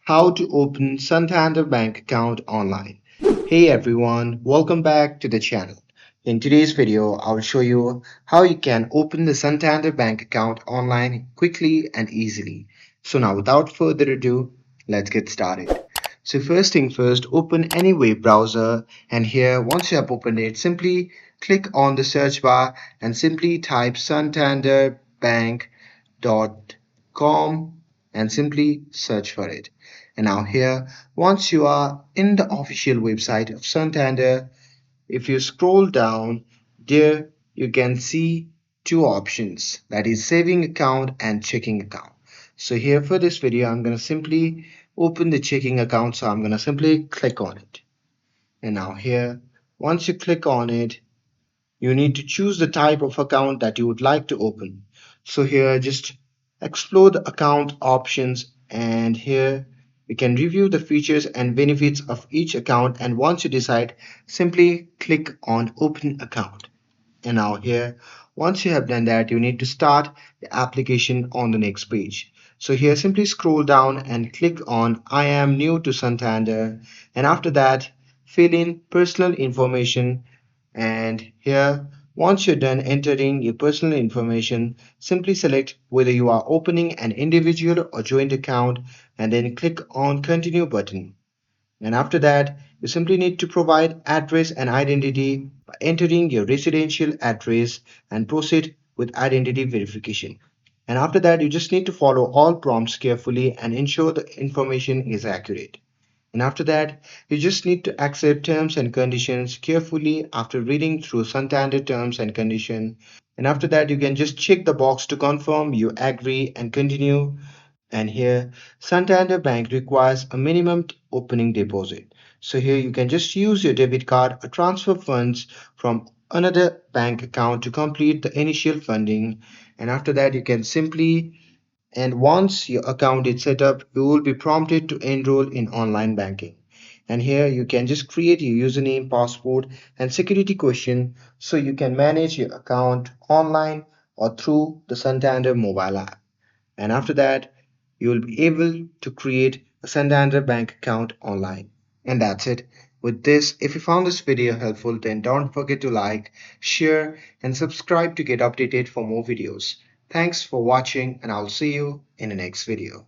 How to open Santander Bank account online. Hey everyone, welcome back to the channel. In today's video, I will show you how you can open the Santander Bank account online quickly and easily. So now without further ado, let's get started. So first thing first, open any web browser, and here once you have opened it, simply click on the search bar and simply type santanderbank.com and simply search for it. And now here, once you are in the official website of Santander, if you scroll down, there you can see two options, that is saving account and checking account. So here for this video, I'm going to simply open the checking account. So I'm going to simply click on it. And now here, once you click on it, you need to choose the type of account that you would like to open. So here just explore the account options, and here we can review the features and benefits of each account, and once you decide, simply click on open account. And now here, once you have done that, you need to start the application on the next page. So here simply scroll down and click on I am new to Santander, and after that fill in personal information. And here, once you're done entering your personal information, simply select whether you are opening an individual or joint account and then click on continue button. And after that, you simply need to provide address and identity by entering your residential address and proceed with identity verification. And after that, you just need to follow all prompts carefully and ensure the information is accurate. And after that, you just need to accept terms and conditions carefully after reading through Santander terms and condition. And after that, you can just check the box to confirm you agree and continue. And here, Santander Bank requires a minimum opening deposit. So here you can just use your debit card or transfer funds from another bank account to complete the initial funding. And after that, you can simply, and once your account is set up, you will be prompted to enroll in online banking. And here you can just create your username, password, and security question so you can manage your account online or through the Santander mobile app. And after that, you will be able to create a Santander bank account online. And that's it. With this, if you found this video helpful, then don't forget to like, share, and subscribe to get updated for more videos. Thanks for watching, and I'll see you in the next video.